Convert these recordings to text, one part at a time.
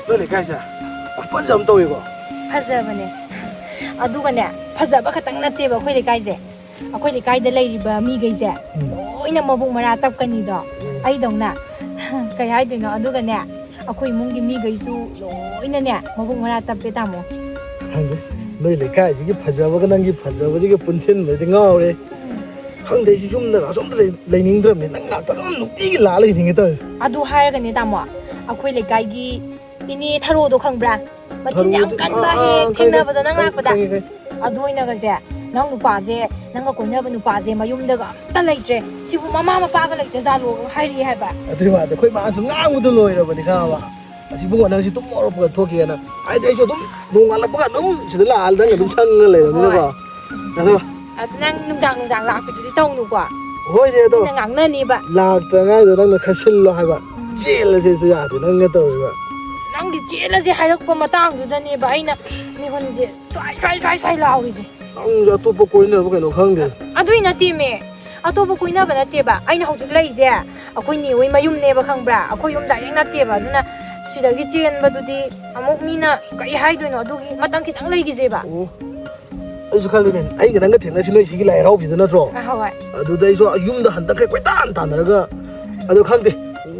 ꯅꯣꯏ ꯂꯩꯀꯥꯏꯁꯦ ꯈꯨꯄꯟꯁꯦ ꯑꯃ ꯇꯧꯋꯦꯀꯣ ꯐꯖꯕꯅꯦ ꯑꯗꯨꯒꯅꯦ ꯐꯖꯕ ꯈꯛꯇꯪ ꯅꯠꯇꯦꯕ ꯑꯩꯈꯣꯏ ꯂꯩꯀꯥꯏꯁꯦ ꯑꯩꯈꯣꯏ ꯂꯩꯀꯥꯏꯗ ꯂꯩꯔꯤꯕ ꯃꯤꯈꯩꯁꯦ ꯂꯣꯏꯅ ꯃꯕꯨꯛ ꯃꯔꯥ ꯇꯞꯀꯅꯤꯗꯣ ꯑꯩꯗꯧꯅ ꯀꯩ ꯍꯥꯏꯗꯣꯏꯅꯣ ꯑꯗꯨꯒꯅꯦ ꯑꯩꯈꯣꯏ ꯏꯃꯨꯡꯒꯤ ꯃꯤꯈꯩꯁꯨ ꯂꯣꯏꯅꯅꯦ ꯃꯕꯨꯛ ꯃꯔꯥ ꯇꯞꯄꯦ ꯇꯥꯃꯣ ꯈꯪꯗꯦ ꯅꯣꯏ ꯂꯩꯀꯥꯏꯁꯤꯒꯤ ꯐꯖꯕꯒ ꯅꯪꯒꯤ ꯐꯖꯕꯁꯤꯒ ꯄꯨꯟꯁꯤꯟꯕꯗꯤ ꯉꯥꯎꯔꯦ ꯈꯪꯗꯦ ꯑꯩꯁꯤ ꯌꯨꯝꯗ ꯑꯁꯣꯝꯗ ꯂꯩꯅꯤꯡꯗ꯭ꯔꯕꯅꯤ ꯅꯪ ꯉꯥꯛꯇ ꯑꯗꯨꯝ ꯅꯨꯡꯇꯤꯒꯤ ꯂꯥꯛꯑ ꯂꯩꯅꯤꯡꯉꯦ ꯇꯧꯔꯤꯁꯦ ꯑꯗꯨ ꯍꯥꯏꯔꯒꯅꯦ ꯇꯥꯃꯣ ꯑꯩꯈꯣꯏ ꯂꯩꯀꯥꯏꯒꯤ ꯏꯅꯦ ꯊꯔꯣꯗꯣ ꯈꯪꯕ꯭ꯔꯥ ꯃꯆꯤꯟ ꯌꯥꯝ ꯀꯟꯕ ꯍꯦꯛ ꯊꯦꯡꯅꯕꯗ ꯅꯪ ꯂꯥꯛꯄꯗ ꯑꯗꯨ ꯑꯣꯏꯅꯒꯁꯦ ꯅꯪ ꯅꯨꯄꯥꯁꯦ ꯅꯪꯒ ꯀꯣꯏꯅꯕ ꯅꯨꯄꯥꯁꯦ ꯃꯌꯨꯝꯗꯒ ꯑꯝꯇ ꯂꯩꯇ꯭ꯔꯦ ꯁꯤꯕꯨ ꯃꯃꯥ ꯃꯄꯥꯒ ꯂꯩꯇ ꯖꯥꯠꯂꯣ ꯍꯥꯏꯔꯤ ꯍꯥꯏꯕ ꯑꯗꯨꯏ ꯋꯥꯗꯣ ꯑꯩꯈꯣꯏ ꯃꯥꯁꯨ ꯉꯥꯡꯕꯗꯣ ꯂꯣꯏꯔꯕꯅꯤ ꯈꯪꯉꯕ ꯑꯁꯤꯕꯨ ꯅꯪꯁꯤ ꯇꯨꯝ ꯍꯧꯔꯛꯄꯒ ꯊꯣꯛꯀꯦꯅ ꯍꯥꯏꯗꯤ ꯑꯩꯁꯨ ꯑꯗꯨꯝ ꯅꯣꯡꯉꯥꯜꯂꯛꯄꯒ ꯑꯗꯨꯝ ꯁꯤꯗ ꯂꯥꯛꯑ ꯅꯪ ꯑꯗꯨꯝ ꯁꯪꯉꯒ ꯂꯩꯔꯕꯅꯤꯅꯀꯣ ꯑꯗꯣ ꯑꯗꯨ ꯅꯪ ꯅꯨꯡꯗꯥꯡ ꯂꯥꯛꯄꯗꯨꯗꯤ ꯇꯧꯅꯨꯀꯣ ꯍꯣꯏꯅꯦ ꯑꯗꯣ ꯉꯥꯡꯅꯅꯤꯕ ꯂꯥꯛꯇꯉꯥꯏꯗꯣ ꯅꯪꯅ ꯈꯔ ꯁꯤꯜꯂꯣ ꯍꯥꯏꯕ ꯆꯦꯜꯂꯁꯦꯁꯨ ꯌꯥꯗꯦ ꯅꯪꯒ ꯇꯧꯔꯤꯕ ꯅꯪꯗꯤ ꯆꯦꯜꯂꯁꯦ ꯍꯥꯏꯔꯛꯄ ꯃꯇꯥꯡꯗꯨꯗꯅꯦꯕ ꯑꯩꯅ ꯃꯤꯍꯨꯟꯁꯦ ꯁ꯭ꯋꯥꯏ ꯂꯥꯎꯔꯤꯁꯦ ꯅꯪꯁꯨ ꯑꯇꯣꯞꯄ ꯀꯣꯏꯅꯕ ꯀꯩꯅꯣ ꯈꯪꯗꯦ ꯑꯗꯨꯏ ꯅꯠꯇꯦꯃꯦ ꯑꯇꯣꯞꯄ ꯀꯣꯏꯅꯕ ꯅꯠꯇꯦꯕ ꯑꯩꯅ ꯍꯧꯖꯤꯛ ꯂꯩꯁꯦ ꯑꯩꯈꯣꯏ ꯅꯦꯍꯣꯏ ꯃꯌꯨꯝꯅꯦꯕ ꯈꯪꯕ꯭ꯔꯥ ꯑꯩꯈꯣꯏ ꯌꯨꯝ ꯗꯥꯏꯔꯦꯛ ꯅꯠꯇꯦꯕ ꯑꯗꯨꯅ ꯁꯤꯗꯒꯤ ꯆꯦꯟꯕꯗꯨꯗꯤ ꯑꯃꯨꯛ ꯃꯤꯅ ꯀꯔꯤ ꯍꯥꯏꯗꯣꯏꯅꯣ ꯑꯗꯨꯒꯤ ꯃꯇꯝ ꯈꯤꯇꯪ ꯂꯩꯈꯤꯁꯦꯕ ꯑꯣ ꯑꯩꯁꯨ ꯈꯜꯂꯤꯅꯦ ꯑꯩꯒ ꯅꯪꯒ ꯊꯦꯡꯅꯁꯤ ꯅꯣꯏ ꯁꯤꯒꯤ ꯂꯥꯏ ꯍꯔꯥꯎꯕꯤꯗ ꯅꯠꯇ꯭ꯔꯣ ꯍꯣꯏ ꯑꯗꯨꯗ ꯑꯩꯁꯨ ꯌꯨꯝꯗ ꯍꯟꯗꯛꯈꯩ ꯀꯣꯏꯇꯥꯟ ꯇꯥꯟꯅꯔꯒ ꯑꯗꯣ ꯈꯪꯗꯦ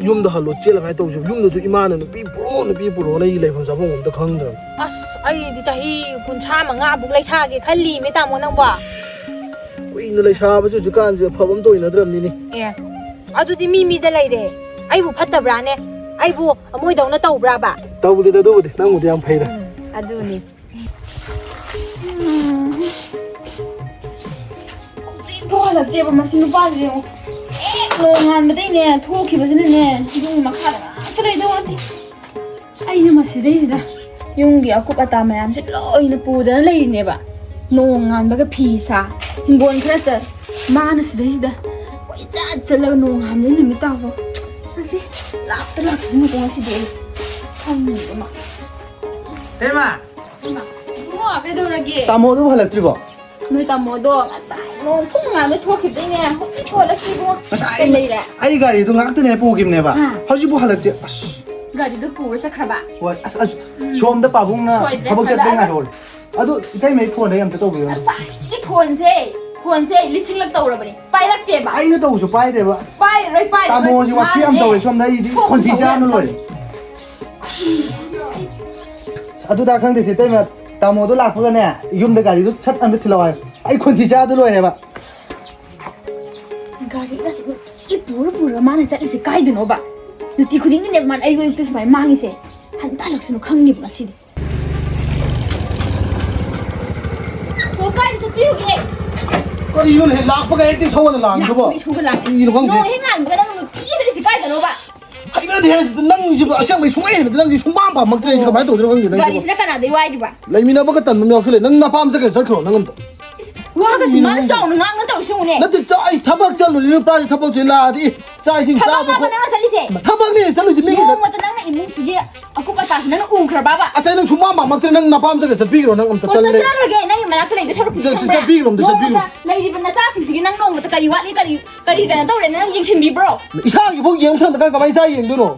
ꯌꯨꯝꯗ ꯍꯜꯂꯣ ꯆꯦꯜꯂꯉꯥꯏ ꯇꯧꯁꯦ ꯌꯨꯝꯗꯁꯨ ꯏꯃꯥꯅ ꯅꯨꯄꯤ ꯄꯨꯔꯛꯑꯣꯅ ꯑꯩꯒꯤ ꯂꯩꯐꯝ ꯆꯥꯐꯝ ꯑꯝꯇ ꯈꯪꯗ꯭ꯔꯕ ꯑꯁ ꯑꯩꯗꯤ ꯆꯍꯤ 35 ꯂꯩꯁꯥꯒꯦ ꯈꯜꯂꯤꯃꯦ ꯇꯥꯃꯣ ꯅꯪꯕꯣ ꯀꯨꯏꯅ ꯂꯩꯁꯥꯕꯁꯨ ꯍꯧꯖꯤꯛꯀꯥꯟꯁꯦ ꯑꯐꯕ ꯑꯝꯇ ꯑꯣꯏꯅꯗ꯭ꯔꯕꯅꯤꯅꯦ ꯑꯦ ꯑꯗꯨꯗꯤ ꯃꯤꯗ ꯂꯩꯔꯦ ꯑꯩꯕꯨ ꯐꯠꯇꯕ꯭ꯔꯥꯅꯦ ꯑꯩꯕꯨ ꯃꯣꯏꯗꯧꯅ ꯇꯧꯕ꯭ꯔꯥꯕ ꯇꯧꯗꯦꯗ ꯑꯗꯨꯕꯨꯗꯤ ꯅꯪꯕꯨꯗꯤ ꯌꯥꯝ ꯐꯩꯗ ꯑꯗꯨꯅꯤ ꯍꯜꯂꯛꯇꯦꯕ ꯃꯁꯤ ꯅꯨꯄꯥꯁꯦ ꯌꯦꯡꯉꯣ ꯍꯦꯛ ꯅꯣꯡꯉꯥꯟꯕꯗꯩꯅꯦ ꯊꯣꯛꯈꯤꯕꯁꯤꯅꯅꯦ ꯌꯨꯝ ꯃꯈꯥꯗ ꯉꯥꯛꯇ ꯂꯩꯗꯧ ꯅꯠꯇꯦ ꯑꯩꯅ ꯃꯁꯤꯗꯩꯁꯤꯗ ꯌꯨꯝꯒꯤ ꯑꯀꯨꯞ ꯑꯇꯥ ꯃꯌꯥꯝꯁꯦ ꯂꯣꯏꯅ ꯄꯨꯗꯅ ꯂꯩꯔꯤꯅꯦꯕ ꯅꯣꯡꯉꯥꯟꯕꯒ ꯐꯤ ꯁꯥ ꯍꯤꯡꯒꯣꯜ ꯈꯔ ꯆꯠ ꯃꯥꯅ ꯁꯤꯗꯩꯁꯤda ꯀꯣꯏꯆꯠ ꯆꯠꯂꯒ ꯅꯣꯡꯉꯥꯟꯕꯗꯩ ꯅꯨꯃꯤꯠ ꯇꯥꯕ ꯃꯁꯤ ꯂꯥꯛꯇ꯭ꯔꯤꯁꯤꯅꯀꯣ ꯉꯁꯤꯗꯤ ꯑꯩ ꯈꯪꯅꯤꯕ ꯃꯥ Tema, ꯏꯕꯨꯡꯉꯣ ꯀꯩꯗꯧꯔꯒꯦ tamu tu halal tribo. ꯅꯣꯏ ꯇꯥꯃꯣꯗꯣ ꯉꯁꯥꯏ ꯅꯣꯡ ꯊꯨꯡꯉꯥꯟꯕ ꯊꯣꯛꯈꯤꯕꯗꯩꯅꯦ ꯍꯧꯖꯤꯛ ꯊꯣꯛꯂꯛꯈꯤꯕꯣ Masa ai gari tu ngak tu ne pugim ne ba. Hauji bu halal je. ꯒꯥꯔꯤꯗꯣ ꯄꯨꯔ ꯆꯠꯈ꯭ꯔꯕ Wah, som da pabung na habak chat benga dol. Adu itai mai phone dai am ta to bi. ꯉꯁꯥꯏꯒꯤ ꯐꯣꯟꯁꯦ ꯂꯤꯁꯤꯡꯂꯛ ꯇꯧꯔꯕꯅꯤ ꯄꯥꯏꯔꯛꯇꯦꯕ Ai na to su pai de ba. ꯄꯥꯏꯔꯣꯏ Tamu ji wa thi am to som dai di khonthi ja no loi. Adu da khang de se tai ma tamu do lak phaga ne yum da gari du chat am da thilawai. Ai khonthi ja du loi ne ba. ꯒꯥꯔꯤꯒꯁꯦ ꯅꯨꯡꯇꯤꯒꯤ ꯄꯨꯔ ꯃꯥꯅ ꯆꯠꯂꯤꯁꯦ ꯀꯥꯏꯗꯅꯣꯕ ꯅꯨꯡꯇꯤ ꯈꯨꯗꯤꯡꯒꯤꯅꯦꯕ ꯃꯥꯅ ꯑꯩ ꯑꯌꯨꯛꯇ ꯁꯨꯃꯥꯏꯅ ꯃꯥꯡꯉꯤꯁꯦ ꯍꯟꯇꯥꯜꯂꯛꯁꯅꯨ ꯈꯪꯅꯦꯕ ꯉꯁꯤꯗꯤ ꯑꯣ ꯀꯥꯏꯗ ꯆꯠꯄꯤꯔꯨꯒꯦ ꯀꯔꯤꯅꯣ ꯍꯦꯛ ꯂꯥꯛꯄꯒ ꯍꯦꯛꯇꯤ ꯁꯧꯒꯠꯂ ꯂꯥꯡꯗꯨꯕꯣ ꯏꯁꯧꯒ ꯂꯥꯡꯉꯦ ꯀꯔꯤꯅꯣ ꯈꯪꯗꯦ ꯅꯣꯡ ꯍꯦꯛ ꯉꯥꯟꯕꯒ ꯅꯪ ꯅꯨꯡꯇꯤꯒꯤ ꯆꯠꯂꯤꯁꯦ ꯀꯥꯏꯗꯅꯣꯕ ꯍꯩꯅꯗꯦ ꯍꯥꯏꯁꯤꯗ ꯅꯪꯁꯤꯕꯨ ꯑꯁꯦꯡꯕꯩ ꯁꯨꯡꯍꯩ ꯍꯩꯅꯗꯦ ꯅꯪꯁꯤ ꯁꯨꯡꯄꯥꯝ ꯄꯥꯝꯃꯛꯇ꯭ꯔꯦ ꯑꯩꯁꯤ ꯀꯃꯥꯏꯅ ꯇꯧꯗꯣꯏꯅꯣ ꯈꯪꯗꯦ ꯅꯪꯁꯤꯕꯨ ꯒꯥꯔꯤꯁꯤꯅ ꯀꯅꯥꯗꯩ ꯋꯥꯏꯔꯤꯕ ꯂꯩꯃꯤꯟꯅꯕꯒ ꯇꯟꯕ ꯑꯃ ꯌꯥꯎꯁꯤꯜꯂꯦ ꯅꯪ ꯅꯄꯥꯝ ꯆꯠꯀꯦ ꯆꯠꯈ꯭ꯔꯣ ꯅꯪ ꯑꯝꯇ ꯋꯥꯒꯁꯨ ꯃꯥꯅ ꯆꯥꯎꯅ ꯉꯥꯡꯅ ꯇꯧꯔꯤꯁꯤꯉꯨꯅꯦ ꯅꯠꯇꯦ ꯑꯩ ꯊꯕꯛ ꯆꯠꯂꯨꯔꯤ ꯅꯨꯄꯥꯁꯤ ꯊꯕꯛ ꯂꯥꯛꯑꯗꯤ ꯆꯥꯛ ꯏꯁꯤꯡ ꯊꯕꯛ ꯆꯥꯕ ꯉꯥꯛꯄ ꯅꯪꯅ ꯆꯠꯂꯤꯁꯦ ꯊꯕꯛꯅꯤ ꯆꯠꯂꯨꯁꯤ ꯃꯤꯒꯤ ꯅꯣꯡꯃꯇ ꯅꯪꯅ ꯏꯃꯨꯡꯁꯤꯒꯤ ꯑꯀꯨꯞ ꯑꯇꯥꯁꯤ ꯅꯪꯅ ꯎꯈ꯭ꯔꯕꯕ ꯑꯁ ꯅꯪ ꯁꯨꯡꯄꯥꯝ ꯄꯥꯝꯃꯛꯇ꯭ꯔꯦ ꯅꯪ ꯅꯄꯥꯝ ꯆꯠꯀꯦ ꯆꯠꯄꯤꯈ꯭ꯔꯣ ꯅꯪ ꯑꯝꯇ ꯇꯜꯂꯦ ꯆꯠꯆꯔꯒꯦ ꯅꯪꯒꯤ ꯃꯅꯥꯛꯇ ꯂꯩꯗꯣ ꯁꯔꯨꯛꯄꯨꯗꯤ ꯆꯠꯄꯤꯈ꯭ꯔꯣ ꯑꯝꯇ ꯆꯠꯄꯤꯈ꯭ꯔꯣ ꯅꯣꯡꯃꯇ ꯂꯩꯔꯤꯕ ꯅꯆꯥꯁꯤꯡꯁꯤꯒꯤ ꯅꯪ ꯅꯣꯡꯃꯇ ꯀꯔꯤ ꯋꯥꯠꯂꯤ ꯀꯔꯤ ꯀꯩꯅꯣ ꯇꯧꯔꯦꯅ ꯅꯪ ꯌꯦꯡꯁꯤꯟꯕꯤꯕ꯭ꯔꯣ ꯏꯁꯥꯒꯤ ꯐꯥꯎ ꯌꯦꯡ ꯁꯪꯗ ꯀꯃꯥꯏꯅ ꯏꯁꯥ ꯌꯦꯡꯗꯣꯏꯅꯣ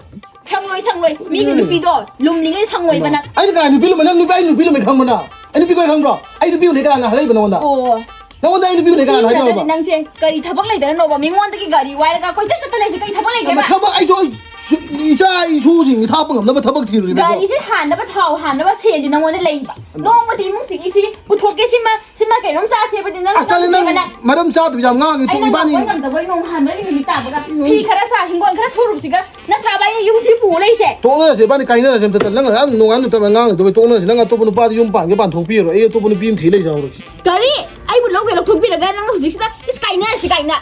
ꯁꯪꯂꯣꯏ ꯃꯤꯒꯤ ꯅꯨꯄꯤꯗꯣ ꯂꯨꯝꯂꯤꯉꯩ ꯁꯪꯉꯣꯏꯕ ꯅꯪ ꯑꯩꯅ ꯀꯅꯥ ꯅꯨꯄꯤ ꯂꯨꯝꯃ ꯅꯪ ꯅꯨꯄꯤ ꯑꯩ ꯅꯨꯄꯤ ꯂꯨꯝꯃꯦ ꯈꯪꯕꯅ ꯑꯩ ꯅꯨꯄꯤ ꯀꯣꯏ ꯈꯪꯕ꯭ꯔꯣ ꯑꯩ ꯅꯨꯄꯤ ꯎꯅꯩ ꯀꯅꯥꯅ ꯍꯥꯏꯔꯛꯏꯕ ꯅꯉꯣꯟꯗ ꯑꯣ ꯅꯉꯣꯟꯗ ꯑꯩ ꯅꯨꯄꯤ ꯎꯅꯩ ꯀꯅꯥꯅ ꯍꯥꯏꯔꯛꯏꯕ ꯅꯪꯁꯦ ꯀꯔꯤ ꯊꯕꯛ ꯂꯩꯗꯅꯣꯕ ꯃꯤꯉꯣꯟꯗꯒꯤ ꯒꯥꯔꯤ ꯋꯥꯏꯔꯒ ꯀꯣꯏꯆꯠ ꯆꯠꯇ ꯂꯩꯁꯦ ꯀꯔꯤ ꯊꯕꯛ ꯂꯩꯒꯦꯕ ꯊꯕꯛ ꯑꯩꯁꯨ ꯏꯆꯥ ꯏꯁꯨꯁꯤꯡ ꯊꯥꯛꯄ ꯉꯝꯅꯕ ꯊꯕꯛ ꯊꯤꯔꯨꯔꯤꯕ ꯒꯥꯔꯤꯁꯦ ꯍꯥꯟꯅꯕ ꯊꯥꯎ ꯍꯥꯟꯅꯕ ꯁꯦꯟꯗꯤ ꯅꯪꯉꯣꯟꯗ ꯂꯩꯕ ꯅꯣꯡꯃꯗꯤ ꯏꯃꯨꯡꯁꯤꯒꯤ ꯄꯨꯊꯣꯛꯀꯦ ꯁꯤꯃ ꯀꯩꯅꯣꯝ ꯆꯥꯁꯦꯕꯗꯤ ꯅꯪ ꯃꯔꯝ ꯆꯥꯗꯕ ꯌꯥꯝ ꯉꯥꯡꯉꯤ ꯇꯨ ꯏꯕꯥꯅꯤ ꯑꯩꯅ ꯉꯝꯗꯕꯩ ꯅꯣꯡ ꯍꯥꯟꯕꯒꯤ ꯅꯨꯃꯤꯠ ꯇꯥꯕꯒ ꯐꯤ ꯈꯔ ꯁꯥ ꯍꯤꯡꯒꯣꯜ ꯈꯔ ꯁꯨꯔꯨꯕꯁꯤꯒ ꯅꯠꯇ꯭ꯔꯕ ꯑꯩꯅ ꯌꯨꯝꯁꯤ ꯄꯨ ꯂꯩꯁꯦ ꯇꯣꯛꯅꯔꯁꯦ ꯏꯕꯥꯅꯤ ꯀꯥꯏꯅꯔꯁꯦ ꯑꯝꯇ ꯅꯪ ꯌꯥꯝ ꯅꯣꯡꯉꯥꯟ ꯅꯨꯃꯤꯠꯇ ꯉꯥꯡꯉꯤꯗꯣ ꯇꯣꯛꯅꯔꯁꯦ ꯅꯪ ꯑꯇꯣꯞꯄ ꯅꯨꯄꯥꯗ ꯌꯨꯝ ꯄꯥꯟꯊꯣꯛꯄꯤꯔꯣ ꯑꯩ ꯑꯇꯣꯞꯄ ꯅꯨꯄꯤ ꯑꯃ ꯊꯤ ꯂꯩꯖꯍꯧꯔꯒꯦ ꯀꯔꯤ ꯑꯩꯕꯨ ꯂꯧꯊꯣꯛꯄꯤꯔꯒ ꯅꯪꯅ ꯍꯧꯖꯤꯛꯁꯤꯗ ꯀꯥꯏꯅꯔꯁꯤ ꯀꯥꯏꯅ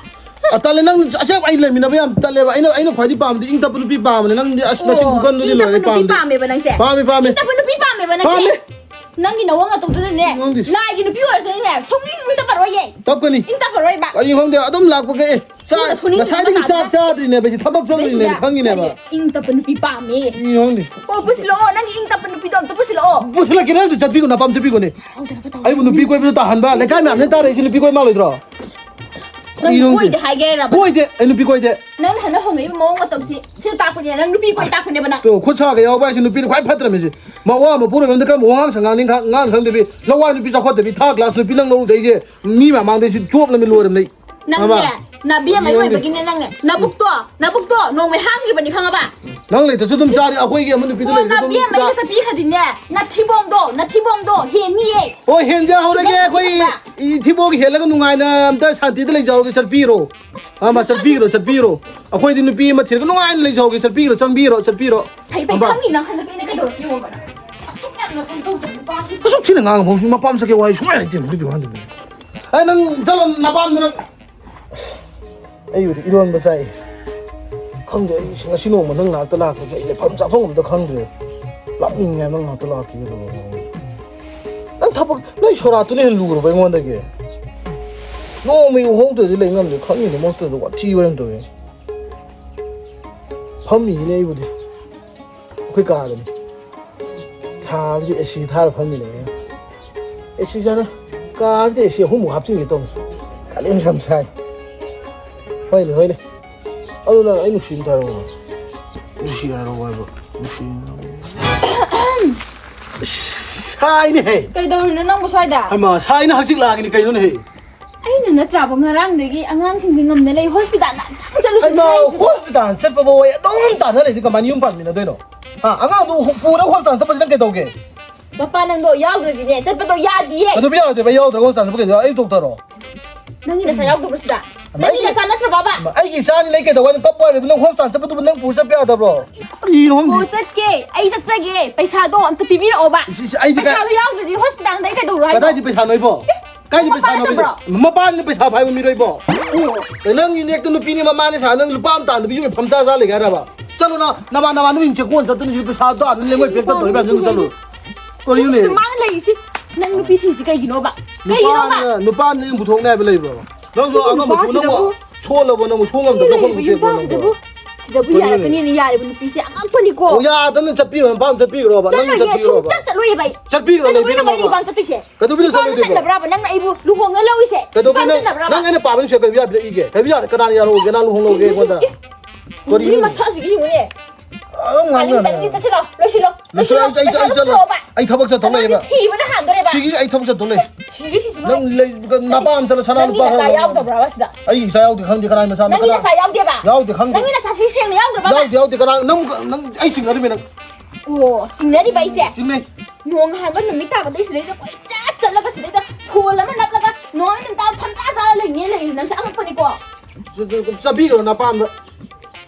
ꯇꯜꯂꯦ ꯅꯪ ꯑꯁꯦꯡꯕ ꯑꯩ ꯂꯩꯃꯤꯟꯅꯕ ꯌꯥꯝ ꯇꯜꯂꯦꯕ ꯑꯩꯅ ꯈ꯭ꯋꯥꯏꯗꯒꯤ ꯄꯥꯝꯕꯗꯤ ꯏꯪ ꯇꯞꯄ ꯅꯨꯄꯤ ꯄꯥꯝꯕꯅꯦ ꯅꯪꯗꯤ ꯑꯁ ꯅꯆꯤꯟ ꯈꯨꯀꯟꯗꯨꯗꯤ ꯂꯣꯏꯔꯦ ꯄꯥꯝꯗꯦ ꯄꯥꯝꯃꯦꯕ ꯅꯪꯁꯦ ꯄꯥꯝꯃꯦ ꯏꯪ ꯇꯞꯄ ꯅꯨꯄꯤ ꯄꯥꯝꯃꯦꯕ ꯅꯪꯁꯦ ꯅꯪꯒꯤ ꯅꯋꯣꯡ ꯅꯇꯧꯗꯨꯗꯅꯦ ꯂꯥꯏꯒꯤ ꯅꯨꯄꯤ ꯑꯣꯏꯔꯁꯨꯅꯦ ꯁꯨꯡꯏꯪ ꯇꯞꯄꯔꯣꯏꯌꯦ ꯇꯞꯀꯅꯤ ꯏꯪ ꯇꯞꯄꯔꯣꯏꯕ ꯑꯩ ꯈꯪꯗꯦ ꯑꯗꯨꯝ ꯂꯥꯛꯄꯒ ꯉꯁꯥꯏꯗꯒꯤ ꯆꯥꯛ ꯆꯥꯗ꯭ꯔꯤꯅꯦꯕ ꯑꯩꯁꯦ ꯊꯕꯛ ꯆꯠꯂꯨꯔꯤꯅꯦꯕ ꯈꯪꯉꯤꯅꯦꯕ ꯏꯪ ꯇꯞꯄ ꯅꯨꯄꯤ ꯄꯥꯝꯃꯦ ꯈꯪꯗꯦ ꯑꯣ ꯄꯨꯁꯤꯜꯂꯛꯑꯣ ꯅꯪꯒꯤ ꯏꯪ ꯇꯞꯄ ꯅꯨꯄꯤꯗꯣ ꯑꯝꯇ ꯄꯨꯁꯤꯜꯂꯛꯑꯣ ꯄꯨꯁꯤꯜꯂꯛꯀꯦ ꯅꯪ ꯆꯠꯄꯤꯒꯣ ꯅꯄꯥꯝ ꯆꯠꯄꯤꯒꯣꯅꯦ ꯑꯩꯕꯨ ꯅꯨꯄꯤ ꯀꯣꯏꯕꯗ ꯇꯥꯍꯟꯕ ꯂꯩꯀꯥꯏ ꯃꯌꯥꯝꯅ ꯇꯥꯔꯛꯏꯁꯤ ꯅꯨꯄꯤ ꯀꯣꯏ ꯃꯥꯜꯂꯣꯏꯗ꯭ꯔꯣ ꯅꯪ ꯀꯣꯏꯗꯦ ꯍꯥꯏꯒꯦ ꯍꯥꯏꯔꯕ ꯀꯣꯏꯗꯦ ꯑꯩ ꯅꯨꯄꯤ ꯀꯣꯏꯗꯦ ꯅꯪ ꯍꯟꯗꯛ ꯍꯣꯡꯉꯛꯏꯕ ꯃꯑꯣꯡ ꯃꯇꯧꯁꯤ ꯁꯤ ꯇꯥꯛꯄꯅꯦ ꯅꯪ ꯅꯨꯄꯤ ꯀꯣꯏ ꯇꯥꯛꯄꯅꯦꯕ ꯅꯪ 또 고차가 야오바 시 누피도 quite 파트라면지 마와 뭐 보려면 그럼 왕 상강님 강 상대비 러와 누피 잡고대비 타 클래스 누피 랑 놓을 때 이제 미마 망대시 좁는 밀로 그러면 ꯅꯪꯅꯦ ꯅꯥꯕꯤ ꯑꯃ ꯑꯣꯏꯕꯒꯤꯅꯦ ꯅꯪꯅꯦ ꯅꯕꯨꯛꯇꯣ ꯅꯣꯡꯃꯩ ꯍꯥꯡꯈ꯭ꯔꯤꯕꯅꯤ ꯈꯪꯉꯕ ꯅꯪ ꯂꯩꯇꯁꯨ ꯑꯗꯨꯝ ꯆꯥꯔꯤ ꯑꯩꯈꯣꯏꯒꯤ ꯑꯃ ꯅꯨꯄꯤꯗꯨ ꯂꯩꯁꯨ ꯑꯗꯨꯝ ꯅꯥꯕꯤ ꯑꯃ ꯑꯩꯅ ꯆꯠꯄꯤꯈ꯭ꯔꯗꯤꯅꯦ ꯅꯊꯤꯕꯣꯡꯗꯣ ꯍꯦꯟꯅꯤꯌꯦ ꯍꯣꯏ ꯍꯦꯟꯖꯍꯧꯔꯒꯦ ꯑꯩꯈꯣꯏ 이 티보기 헬라가 누가이나 아무튼 산티들 레이저게 설비로 아마 설비로 아코이디 누피 마 칠가 누가이나 레이저게 설비로 전비로 ไผ่ไปข้างนี้นะฮันนักเรียนกระโดดโยนไปนะทุกอย่างเราต้องจับบ้า 속 튀는 거 보면 막 밤새게 와 숨어야 지 누피 한데 아니 난 저런 나밤들은 에이 이런 거 사이 컨데 신가 신호만 능 나더라 그 이제 밤자 봉음도 컨데 락닝이야 능 나더라 기로 난 타박 너 쇼라트네 루그로 배원되게 너무 이거 홍도지 랭감도 컨이도 못 들고 티원도 밤이네 이거지 그니까 하더니 사지 에시 타를 밤이네 에시잖아 까지 에시 호모 합친 게 또 갈린 삼사이 허이네 어느 날 아이 무시 인다로 무시하라고 하고 무시 사이네 해 ไกโดนน้องผู้ชายด่า 아마 사이는 학식 라기니 그이는 해 ไอ้หนูนะจ่าผมมาร่างเด็กอ่างงสิงงำในเลยฮอสพิทอลนั่นจะรู้สึก 아마 호스피탈 셋바보에 너무 단하네 니가 많이 용받미나 되노 아 아가도 부라 호스피탈 셋바지 게 도게 ป้านังโดยาวเลยเนี่ยจะเป็นตัวยาดี 나도 미안한데 왜 여자 호스피탈 셋바게 아이 독터로 นั่งนี่นะสายาวตัวประสิทธิ์นั่งนี่นะสายนัทบ้า 아이기 산이 내게 더 완전 떡벌이 너 호스피탈 셋바도 너 부서 빼야다 브로 โอ้จัดเก๋ไอ้จัดเก๋ไปซาโดอันตปีบีโอบะ 아이디 ไปซาโดยาวเลยฮอสพิทอลได้ไกโดไร 가다지 빼사 너 입어 까지 빼사 너 입어 뭐 빠는 빼사 바이고 미로 입어 너 유닉도 누피니 마마니 사는 루밤 딴 비면 밤자자 레가 알아봐 잘로 나만 너 인체 권 저더니 집에 사도 안 내고 백도 더 입어 는 살로 거리 유네 มังเลยสินั่งลูกพี่ที่สิไกยินโอบะไกยินโอบะ 누빠는 무통 내버 레이버 너도 아가 뭐 주는 거 초월로 보는 거 소감도 너 건 못해 보는 거 시다부 야라 그니는 야래 분 비시 안 뻔이고 오야 너는 잡비로 밤 잡비로 봐 너는 잡비로 봐 진짜 로이 바이 잡비로 내 비는 거 방 쳤듯이 그래도 비는 방 쳤나 브라바 난 이부 루홍을 나오이세 그래도 비는 난 애네 빠면 쉬어 그 비야 이게 그 비야 그다니 야로 게나 루홍로 게 건다 우리 마사지기 이거네 아니 응응 당기 자체로 러시로 아이 타박사 동네 봐 시비는 한도래 봐 시기 아이 타박사 동네 시기 시스 뭐 넌 나밤 저러 사람 봐 나 야우도 브라바스다 아이 사야우디 강디 가라면 사는 나 사 야우디 봐 야우디 강디 나 사시 생 야우도 봐 야우디 가라 넌 아이 지금 어리면 오 진짜리 바이세 지금 농 한번 놈이 따가도 있으니까 쫙 잘라가 쓰니까 홀라만 나가가 너는 다 판자자 레니레 이런 상 뻔이고 잡비로 나밤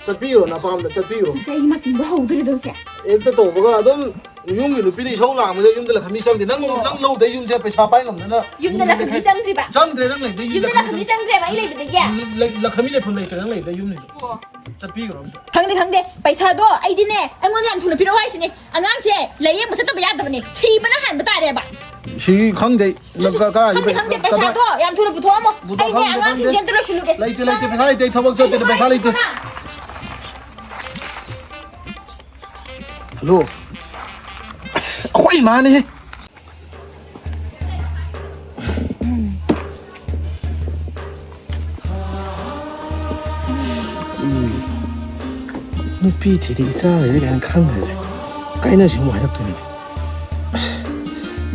잡비로 나밤 잡비로 이 맛인 뭐 하우들이 돌세 일단 또 뭐가 넌 용이 루피니 서울랑 아무데 용들 감이상데 넌 너도 용제 앞에 사바이 없나 윤들아 그 짱들이 봐 전드레 넌 레 윤들아 그 짱들이 봐 이래 되게 라 카밀레 폰레 넌 레 용이 잡비로 강대 पैसा도 아이디네 아이몬이 안 투는 필요 하시니 안강세 레이에 무슨 또 야더니 시바나 한도 따래 봐 시 강대 너가 강대 पैसा도 양 투는 부터 뭐 아이디 안강세 젠들어 실루게 라이트 베사이트 타박 저 때 베사이트 Hello. Ôi mà này. Nupi thì ra đấy cái khăn này. Cái này chỉ ngoài được thôi.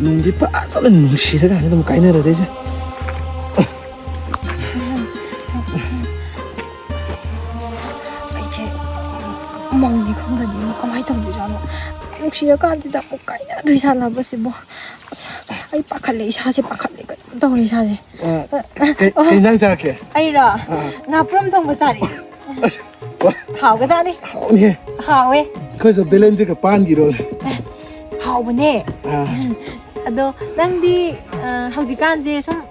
Nung đi pa, đó là nung xí đấy cái cái này là đấy chứ. 멍이 강가니 가만히 던지잖아. 혹시나 간지다 못 가냐? 두 살나 벌써 뭐. 아이 빠칼레 샤세 빠칼레 그 덩이 샤세. 그냥 저렇게. 아이라. 나 프롬 통보 자리. 하오가 자리. 하오네. 하오에. 그래서 벨렌즈가 반기로. 하오네. 아도 낭디 하우지간제 좀.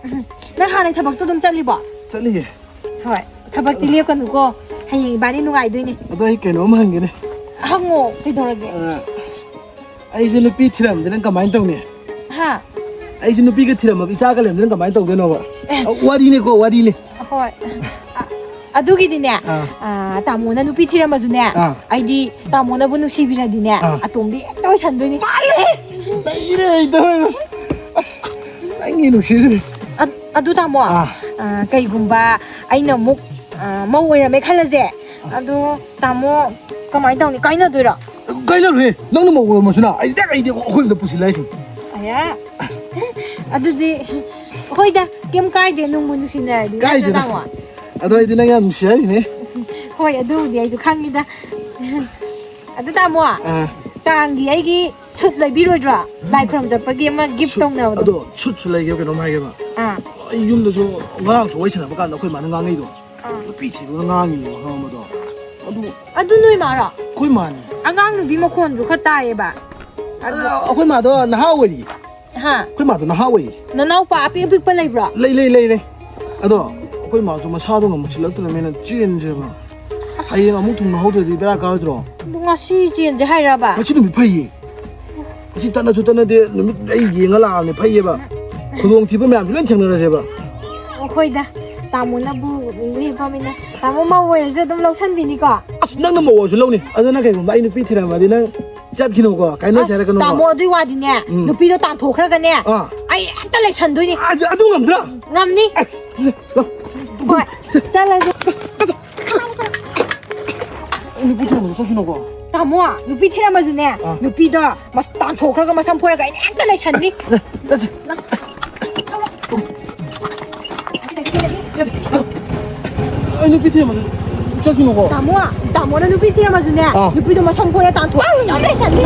나 하나 타박도 좀 잘리봐. 잘리게. ꯍꯣꯏ ꯊꯕꯛꯇꯤ ꯂꯦꯞꯀꯅꯨꯀꯣ ꯍꯌꯦꯡ ꯏꯕꯥꯅꯤ ꯅꯨꯡꯉꯥꯏꯗꯣꯏꯅꯦ ꯑꯗꯣ ꯑꯩ ꯀꯩꯅꯣꯝ ꯍꯪꯒꯦꯅꯦ ꯍꯪꯉꯣ ꯀꯩꯗꯧꯔꯒꯦ ꯑꯩꯁꯦ ꯅꯨꯄꯤ ꯊꯤꯔꯝꯗꯦ ꯅꯪ ꯀꯃꯥꯏꯅ ꯇꯧꯅꯤ ꯍꯥ ꯑꯩꯁꯦ ꯅꯨꯄꯤꯒ ꯊꯤꯔꯝꯃꯕ ꯏꯆꯥꯒ ꯂꯩꯔꯝꯗꯦ ꯅꯪ ꯀꯃꯥꯏꯅ ꯇꯧꯗꯣꯏꯅꯣꯕ ꯋꯥꯔꯤꯅꯦꯀꯣ ꯋꯥꯔꯤꯅꯦ ꯍꯣꯏ ꯑꯗꯨꯒꯤꯗꯤꯅꯦ ꯇꯥꯃꯣꯅ ꯅꯨꯄꯤ ꯊꯤꯔꯝꯃꯁꯨꯅꯦ ꯑꯩꯗꯤ ꯇꯥꯃꯣꯅꯕꯨ ꯅꯨꯡꯁꯤꯕꯤꯔꯗꯤꯅꯦ ꯑꯇꯣꯝꯕꯤ ꯍꯦꯛꯇ ꯑꯣꯏꯁꯟꯗꯣꯏꯅꯤ ꯂꯩꯔꯦ ꯑꯩꯗꯣ ꯑꯁ ꯅꯪꯒꯤ ꯅꯨꯡꯁꯤꯕꯁꯤꯗꯤ ꯑꯗꯨ ꯇꯥꯃꯣ ꯀꯩꯒꯨꯝꯕ ꯑꯩꯅ ꯑꯃꯨꯛ ꯃꯧ ꯑꯣꯏꯔꯝꯃꯦ ꯈꯜꯂꯁꯦ ꯑꯗꯣ ꯇꯥꯃꯣ ꯀꯃꯥꯏꯅ ꯇꯧꯅꯤ ꯀꯥꯏꯅꯗꯣꯏꯔꯣ ꯀꯥꯏꯅꯔꯣꯏ ꯅꯪꯅ ꯃꯧ ꯑꯣꯏꯔꯝꯃꯁꯨꯅ ꯑꯩꯗꯤ ꯑꯩꯈꯣꯏꯗ ꯄꯨꯁꯤꯜꯂꯛꯏꯁꯤ ꯑꯌꯥ ꯑꯗꯨꯗꯤ ꯍꯣꯏꯗ ꯀꯩꯝ ꯀꯥꯏꯗꯦ ꯅꯨꯡꯕꯨ ꯅꯨꯡꯁꯤꯅꯔꯗꯤ ꯅꯠꯇ꯭ꯔ ꯇꯥꯃꯣ ꯑꯗꯣ ꯑꯩꯗꯤ ꯅꯪ ꯌꯥꯝ ꯅꯨꯡꯁꯤ ꯍꯥꯏꯔꯤꯅꯦ ꯍꯣꯏ ꯑꯗꯨꯕꯨꯗꯤ ꯑꯩꯁꯨ ꯈꯪꯉꯤꯗ ꯑꯗꯨ ꯇꯥꯃꯣ ꯀꯥꯡꯒꯤ ꯑꯩꯒꯤ ꯁꯨꯠ ꯂꯩꯕꯤꯔꯣꯏꯗ꯭ꯔꯣ ꯂꯥꯏ ꯈꯨꯔꯨꯝ ꯆꯠꯄꯒꯤ ꯑꯃ ꯒꯤꯐ ꯇꯧꯅꯕꯗꯣ ꯑꯗꯣ ꯁꯨꯠꯁꯨ ꯂꯩꯒꯦꯕ ꯀꯩꯅꯣꯝ ꯍꯥꯏꯒꯦꯕ ꯑꯩ ꯌꯨꯝꯗꯁꯨ ꯉꯔꯥꯡꯁꯨ ꯋꯥꯔꯤ ꯁꯥꯟꯅꯕ ꯀꯥꯟꯗ ꯑꯩꯈꯣꯏ ꯃꯥꯅ ꯉꯥꯡꯉꯩꯗꯣ ꯅꯨꯄꯤ ꯊꯤꯕꯅ ꯉꯥꯡꯉꯤꯅꯦꯕ ꯈꯪꯉꯕꯗꯣ ꯑꯗꯨ ꯅꯣꯏ ꯃꯥꯔꯣ ꯑꯩꯈꯣꯏ ꯃꯥꯅꯤ ꯑꯉꯥꯡ ꯅꯨꯄꯤ ꯃꯈꯣꯟꯁꯨ ꯈꯔ ꯇꯥꯏꯌꯦꯕ ꯑꯩꯈꯣꯏ ꯃꯥꯗꯣ ꯅꯍꯥ ꯑꯣꯏꯔꯤ ꯍꯥ ꯑꯩꯈꯣꯏ ꯃꯥꯗꯣ ꯅꯍꯥ ꯑꯣꯏꯔꯤ ꯅꯅꯥꯎꯄꯥ ꯑꯄꯤꯛ ꯑꯄꯤꯛꯄ ꯂꯩꯕ꯭ꯔꯣ ꯂꯩ ꯑꯗꯣ ꯑꯩꯈꯣꯏ ꯃꯥꯁꯨ ꯃꯁꯥꯗꯣ ꯉꯝꯃꯛꯁꯤꯜꯂꯛꯇ꯭ꯔꯕꯅꯤꯅ ꯆꯦꯟꯁꯦꯕ ꯍꯌꯦꯡ ꯑꯃꯨꯛ ꯊꯨꯡꯅ ꯍꯧꯗ꯭ꯔꯗꯤ ꯕꯦꯔꯥ ꯀꯥꯔꯣꯏꯗ꯭ꯔꯣ ꯉꯁꯤ ꯆꯦꯟꯁꯦ ꯍꯥꯏꯔꯕ ꯉꯁꯤ ꯅꯨꯃꯤꯠ ꯐꯩꯌꯦ ꯉꯁꯤ ꯇꯠꯅꯁꯨ ꯇꯠꯅꯗꯦ ꯅꯨꯃꯤꯠ ꯑꯩ ꯌꯦꯡꯉ ꯂꯥꯛꯑꯕꯅꯤ ꯐꯩꯌꯦꯕ ꯈꯨꯗꯣꯡꯊꯤꯕ ꯃꯌꯥꯝꯁꯨ ꯂꯣꯏ ꯊꯦꯡꯅꯔꯁꯦꯕ ꯑꯩꯈꯣꯏꯗ ꯇꯥꯃꯣꯅꯕꯨ ꯍꯤꯞꯄꯃꯤꯅ ꯇꯥꯃꯣ ꯃꯧ ꯑꯣꯏꯔꯁꯨ ꯑꯗꯨꯝ ꯂꯧꯁꯟꯕꯤꯅꯤꯀꯣ ꯑꯁ ꯅꯪꯅ ꯃꯧ ꯑꯣꯏꯔꯁꯨ ꯂꯧꯅꯤ ꯑꯗꯨꯅ ꯀꯩꯒꯨꯝꯕ ꯑꯩ ꯅꯨꯄꯤ ꯊꯤꯔꯝꯃꯗꯤ ꯅꯪ ꯆꯠꯈꯤꯅꯨꯀꯣ ꯀꯥꯏꯅꯁꯦ ꯍꯥꯏꯔꯛꯀꯅꯨꯀꯣ ꯇꯥꯃꯣ ꯑꯗꯨꯏ ꯋꯥꯗꯤꯅꯦ ꯅꯨꯄꯤꯗꯣ ꯇꯥꯟꯊꯣꯛꯈ꯭ꯔꯒꯅꯦ ꯑꯩ ꯍꯦꯛꯇ ꯂꯩꯁꯟꯗꯣꯏꯅꯤ ꯑꯗꯨ ꯉꯝꯗ꯭ꯔꯥ ꯉꯝꯅꯤ ꯍꯣꯏ ꯆꯠꯂꯁꯦ ꯅꯨꯄꯤ ꯊꯤꯔꯝꯃꯗꯤ ꯆꯠꯈꯤꯅꯨꯀꯣ ꯇꯥꯃꯣ ꯅꯨꯄꯤ ꯊꯤꯔꯝꯃꯁꯨꯅꯦ ꯅꯨꯄꯤꯗꯣ ꯇꯥꯟꯊꯣꯛꯈ꯭ꯔꯒ ꯃꯁꯝ ꯐꯣꯏꯔꯒ ꯑꯩꯅ ꯍꯦꯛꯇ ꯂꯩꯁꯟꯅꯤ ꯆꯠꯁꯤ ꯑꯩ ꯅꯨꯄꯤ ꯊꯤꯔꯝꯃꯗꯤ ꯆꯠꯈꯤꯅꯨꯀꯣ ꯇꯥꯃꯣꯅ ꯅꯨꯄꯤ ꯊꯤꯔꯝꯃꯁꯨꯅꯦ ꯅꯨꯄꯤꯗꯣ ꯃꯁꯝ ꯐꯣꯏꯔ ꯇꯥꯟꯊꯣꯛ ꯌꯥꯝ ꯂꯩꯁꯟꯅꯤ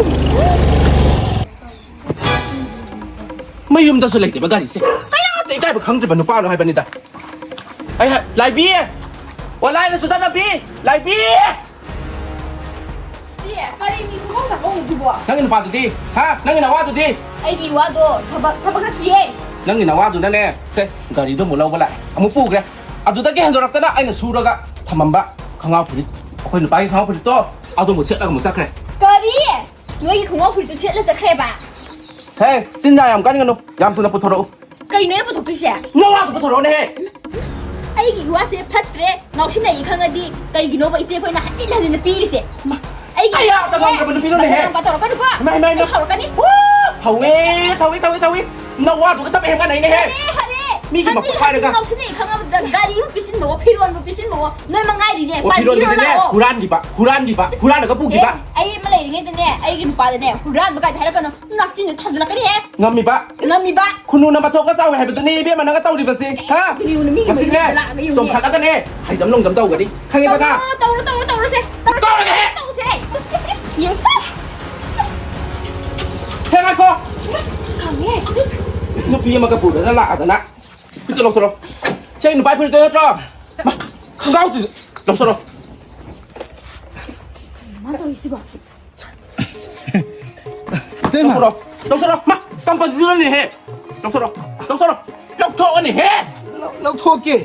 ꯃꯌꯨꯝꯗꯁꯨ ꯂꯩꯇꯦꯕ ꯒꯥꯔꯤꯁꯦ ꯀꯌꯥꯗ ꯏꯀꯥꯏꯕ ꯈꯪꯗ꯭ꯔꯤꯕ ꯅꯨꯄꯥꯅꯣ ꯍꯥꯏꯕꯅꯤꯗ ꯑꯩ ꯂꯥꯏꯕꯤ ꯑꯣꯟꯂꯥꯏꯟꯗꯁꯨ ꯇꯠꯇꯕꯤ ꯂꯥꯏꯕꯤ ꯀꯔꯤ ꯃꯤ ꯈꯨꯃꯧ ꯆꯥꯛꯂꯣꯡꯗꯨꯕꯣ ꯅꯪꯒꯤ ꯅꯨꯄꯥꯗꯨꯗꯤ ꯍꯥ ꯅꯪꯒꯤ ꯅꯋꯥꯗꯨꯗꯤ ꯑꯩꯒꯤ ꯋꯥꯗꯣ ꯊꯕꯛ ꯆꯠꯈꯤꯌꯦ ꯅꯪꯒꯤ ꯅꯋꯥꯗꯨꯅꯅꯦ ꯁꯦ ꯒꯥꯔꯤꯗꯣ ꯑꯃꯨꯛ ꯂꯧꯕ ꯂꯥꯛꯑꯦ ꯑꯃꯨꯛ ꯄꯨꯈ꯭ꯔꯦ ꯑꯗꯨꯗꯒꯤ ꯍꯦꯟꯗꯣꯔꯛꯇꯅ ꯑꯩꯅ ꯁꯨꯔꯒ ꯊꯝꯃꯝꯕ ꯈꯪꯉꯥꯎ ꯐꯨꯔꯤꯠ ꯑꯩꯈꯣꯏ ꯅꯨꯄꯥꯒꯤ ꯈꯪꯉꯥꯎ ꯐꯨꯔꯤꯠꯇꯣ ꯑꯗꯨ ꯑꯃꯨꯛ ꯁꯦꯠꯂꯒ ꯑꯃꯨꯛ ꯆꯠꯈ꯭ꯔꯦ ꯀꯔꯤ ꯅꯣꯏꯒꯤ ꯈꯣꯡꯒ꯭ꯔꯥꯎ ꯐꯨꯔꯤꯠꯇꯨ ꯁꯦꯠꯂ ꯆꯠꯈ꯭ꯔꯦꯕ ꯍꯦ ꯆꯤꯟꯖꯥ ꯌꯥꯝ ꯀꯥꯅꯤꯡꯒꯅꯨ ꯌꯥꯝ ꯊꯨꯅ ꯄꯨꯊꯣꯔꯛꯎ ꯀꯩꯅꯣꯅ ꯄꯨꯊꯣꯛꯇꯣꯏꯁꯦ ꯅꯋꯥꯗꯨ ꯄꯨꯊꯣꯔꯛꯎꯅꯦꯍꯦ ꯑꯩꯒꯤ ꯏꯋꯥꯁꯦ ꯐꯠꯇ꯭ꯔꯦ ꯉꯥꯎꯁꯤꯟꯅꯩ ꯈꯪꯉꯗꯤ ꯀꯩꯒꯤꯅꯣꯕ ꯏꯆꯦ ꯑꯩꯈꯣꯏꯅ ꯍꯟꯖꯤꯟ ꯍꯟꯖꯤꯟꯅ ꯄꯤꯔꯤꯁꯦ ꯑꯩꯒꯤ ꯑꯌꯥꯗ ꯉꯝꯗ꯭ꯔꯕ ꯅꯨꯄꯤꯗꯨꯅꯦꯍꯦ ꯇꯧꯔꯛꯀꯅꯨꯀꯣ ꯏꯃꯥ ꯁꯥꯎꯔꯛꯀꯅꯤ ꯊꯧꯋꯤ ꯅꯋꯥꯗꯨꯒ ꯆꯞ ꯍꯦꯛ ꯃꯥꯟꯅꯩꯅꯦꯍꯦ ꯍꯔꯦ ꯃꯤꯒꯤ ꯃꯄꯣꯛ ꯍꯥꯏꯔꯒ ꯉꯥꯎꯁꯤꯟꯅꯩ ꯈꯪꯉꯕꯗ ꯒꯥꯔꯤꯕꯨ ꯄꯤꯁꯤꯟꯕꯋꯣ ꯐꯤꯔꯣꯟꯕꯨ ꯄꯤꯁꯤꯟꯕꯋꯣ ꯅꯣꯏ ꯃꯉꯥꯏꯔꯤꯅꯦ ꯐꯤꯔꯣꯟꯗꯨꯗꯤꯅꯦ ꯍꯨꯔꯥꯟꯈꯤꯕ ꯄꯨꯈꯤꯕ ꯑꯩ ꯑꯃ ꯂꯩꯔꯤꯉꯩꯗꯅꯦ ꯑꯩꯒꯤ ꯅꯨꯄꯥꯗꯅꯦ ꯍꯨꯔꯥꯟꯕ ꯀꯥꯏꯗ ꯍꯥꯏꯔꯛꯀꯅꯣ ꯅꯥꯆꯤꯟꯅ ꯊꯥꯖꯤꯜꯂꯛꯀꯅꯤꯍꯦ ꯉꯝꯃꯤꯕ ꯈꯨꯅꯨꯅ ꯃꯊꯣꯛꯀ ꯆꯥꯎꯋꯦ ꯍꯥꯏꯕꯗꯨꯅꯤ ꯏꯕꯦꯝꯃ ꯅꯪꯒ ꯇꯧꯔꯤꯕꯁꯤ ꯍꯥ ꯀꯔꯤꯅꯣ ꯃꯤꯒꯤ ꯃꯁꯤꯅꯦ ꯂꯥꯛꯑꯒ ꯌꯨꯝꯅꯦ ꯆꯣꯡꯈꯠꯂꯒꯅꯦ ꯍꯩꯗꯝ ꯅꯨꯡꯗꯝ ꯇꯧꯒꯅꯤ ꯈꯪꯉꯦꯗꯅ ꯇꯧꯔꯁꯦ ꯇꯧꯔꯒꯦ ꯇꯧꯁꯦ ꯌꯦꯡꯄ ꯍꯦ ꯉꯥꯏꯈꯣ ꯈꯪꯉꯦ ꯅꯨꯄꯤ ꯑꯃꯒ ꯄꯨꯔꯒ ꯂꯥꯛꯑꯗꯅ ꯐꯨꯔꯤꯠꯇꯣ ꯂꯧꯊꯣꯔꯛꯑꯣ ꯁꯤ ꯅꯨꯄꯥ ꯐꯨꯔꯤꯠꯇꯣ ꯅꯠꯇ꯭ꯔꯣ ꯈꯣꯡꯒ꯭ꯔꯥꯎꯗꯨ ꯂꯧꯊꯣꯔꯛꯑꯣ ꯃꯥ ꯇꯧꯔꯤꯁꯤꯕꯣ ꯂꯧꯊꯣꯔꯛꯑꯣ ꯃꯥ ꯆꯝꯄꯜꯁꯤꯗꯅꯦꯍꯦ ꯂꯧꯊꯣꯛꯑꯣꯅꯦꯍꯦ ꯂꯧꯊꯣꯛꯀꯦ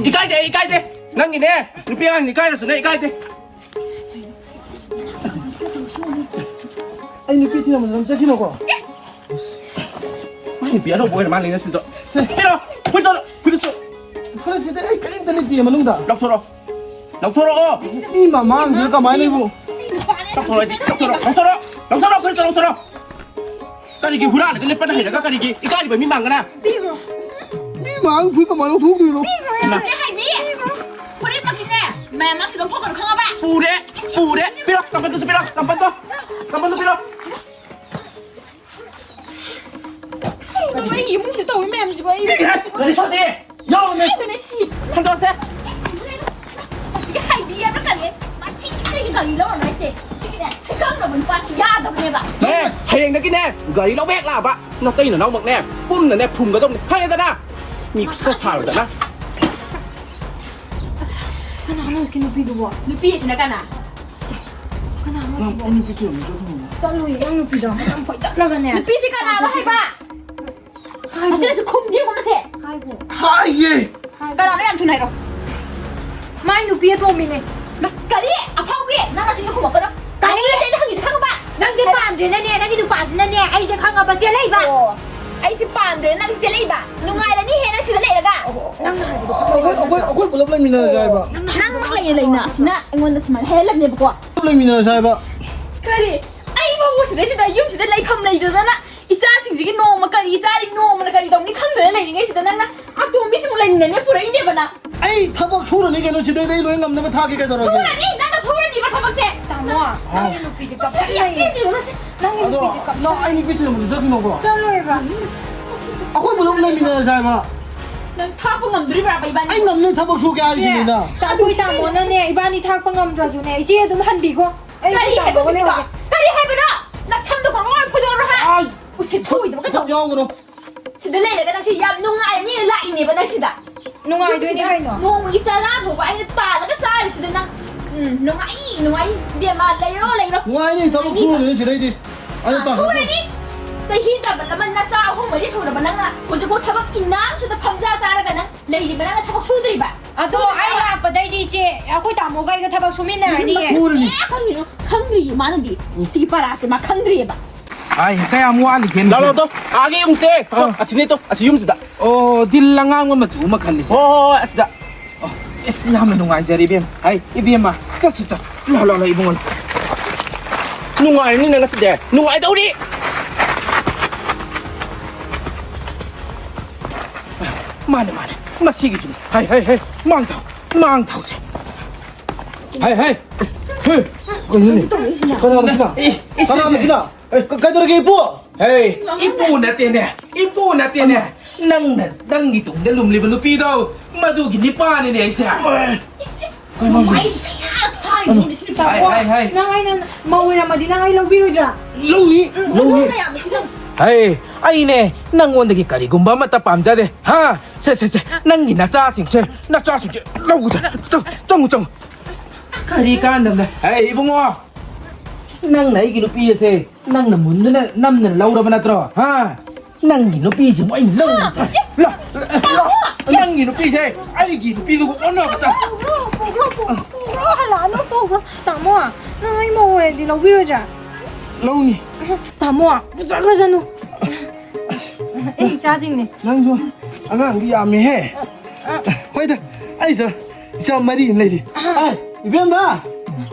이까이대 낭이네 루피앙 이까이라서네 이까이대 ꯑꯩ ꯅꯨꯄꯤ ꯊꯤꯔꯝꯃꯗꯤ ꯅꯪ ꯆꯠꯈꯤꯅꯨꯀꯣ 많이 미안해 보이는 말이네 진짜 밀어 불도 ꯐꯔꯦꯁꯤꯗꯤ ꯑꯩ ꯀꯔꯤꯝꯇ ꯂꯩꯇꯦ ꯃꯅꯨꯡꯗ 럭터러 ꯃꯤ ꯃꯃꯥꯡꯗꯨꯗ ꯀꯃꯥꯏꯅ 이거 럭터러 까리기 후라는 근데 빠다 해가 까리기 이까리 왜 민망가나 미 망 불 그만 louthෝꯛ기로 이제 하이미 뿌리 떴기네 매만 지금 턱을 강아봐 뿌레 밀어 깜판도 밀어 왜 이문실 또 울매 함지 봐 그래 서디 여우네 이거네 씨 한도 세 지금 하이미야 그러네 마치 쓰기 강이 나와 나이세 지금 측강으로 문 빠지 야도 그래 봐 nè hiền đó cái nè gầy nó bét là bạ nó tay nó mực nè bum nè phùm cái đông hay ta na nhị sao sao rồi đó 그나마 이렇게 누비도 누비 지나가나 아니 누피 좀 짤로 양 누비도 좀 보이 떨어가네 누비 지가나 너 해봐 아시라서 콤 뒤에 보면서 아이고 하이예 가나 양 두나이로 마이 누비에 도미네 가리 아파우에 나나 지금 콤 먹거든 가리 내가 하기 생각 봐 낭게 빰드네 낭게 빠지네 아이제 강아봐 셀레이바 아이스 빰드 나 셀레이바 누가라니 해나 셀레이라가 ꯑꯩꯈꯣꯏ ꯄꯨꯂꯞ ꯂꯩꯃꯤꯟꯅꯔꯁꯦ ꯍꯥꯏꯕ ꯅꯪ ꯂꯩꯅ ꯁꯤꯅ ꯑꯩꯉꯣꯟꯗ ꯁꯨꯃꯥꯏꯅ ꯍꯩꯍꯜꯂꯕꯅꯦꯕꯀꯣ ꯄꯨꯂꯞ ꯂꯩꯃꯤꯟꯅꯔꯁꯦ ꯍꯥꯏꯕ ꯀꯔꯤ ꯑꯩ ꯃꯧꯁꯤꯗꯩꯁꯤꯗ ꯌꯨꯝꯁꯤꯗ ꯂꯩꯐꯝ ꯂꯩꯇꯗꯅ 이짜싱지기 노마 까리 이짜리 노마나 까리 덕니 칸데 레이링에 시다나나 아토미스 몰라이네 뿌라이네 바나 아이 타박 소라니 걔는 집에 내 이놈 남는 타게 되더라고. 소라니 나나 소라니 바 타박세 다모아 낭이 높이지 깝짝이야 낭이 높이지 깝짝 나 아니 비치는 뭐 저기 놓고. 쩔로 해봐 아고 뭐 놀래미네 잘 봐. 난 타박 남들이 바라 이반 아이 남는 타박 소개 아니지나. 다보이 다모는 이반이 탁방 감줘주네 이제 좀 한비고 까리 해보니까 까리 해보라 나 참도 걸어갈 포도로 하 아이 우세 토이도 먹어 야구노. 시들 레이가 당시 얌 농아니 라이네 바나 시다 농아이도니 가이노 농이 짜라 보고 아이는 따라가 싸리 시다 난 농아이 비마 레이로 와이니 타박 소라니 지레디. 아니 딱. 소라니 자히 잡을라만 나 짜라 홍머리 소라만 나 오저보 타박 있나 수다 밤자 짜라가 난 레이리 바나 타박 소들이 봐 아도 아이가 아빠다이디 이제 아코이 다모가 이거 타박 소민네 아니 소라니. 강들이 많은데 시기 빨아서 막 강들이 봐 Ay, kaya mo ali ken. Lalo to, agi yung se. Asini to, asi yung sida. Oh, dilangang mo mazu makalli. Oh, asida. Oh, isla mo nung ajari bem. Ay, ibem ma. Sa. La ibong. Nungay ni nang asida. Nungay daw di. Mane. Masigi 좀. Hay. Mang tao je. Hay. 그니. 가나. 가나. 가저게 이뻐. Hey, ipo natin eh. Nang itong dalum liban lupi daw. Madugin ni pa ni Isa. Hay. 낭아이는 마우이라 마디 낭아이 럭비로자 롱니. Hey, ay ne, nang wondagi kari gumba mata pamjade. Ha, se. Nang ina sa sing se. Na sa sing. Lawu ta. Tong. Kari kan dam na. Hey, ibong mo. Nang nai ginupi se. Nang namun na nam na laura ba na tro. Ha. Nang ginupi si mo ay law. La. Nang ginupi se. Ay ginupi ko ano ka. hala ano po 다모아 낭아이 마우에 디 럭비로자 롱니. 다모아 부자그러잖아 에이 짜증내 낭조. 아가 야미 해. 호이다. 아이서. 저 말이 레디. 아이, 이변 봐.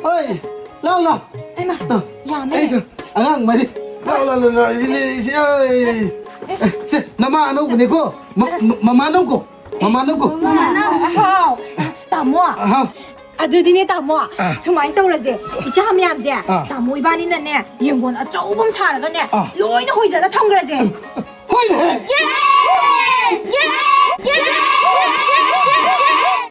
어이. 라라. 아이마 또. 야매 아이서. 아가 말이. 라라라라. 이리 세. 나마 안 오고 내고. 마마 안 오고. 하우 다모아 아하. 아들디네 다모아 정말 떠오르지 이제 하면안돼 아. 다모 이반이는네 연건 조금 살아가네 아. 로이는 호이자다 텅그러지 호이네. 예!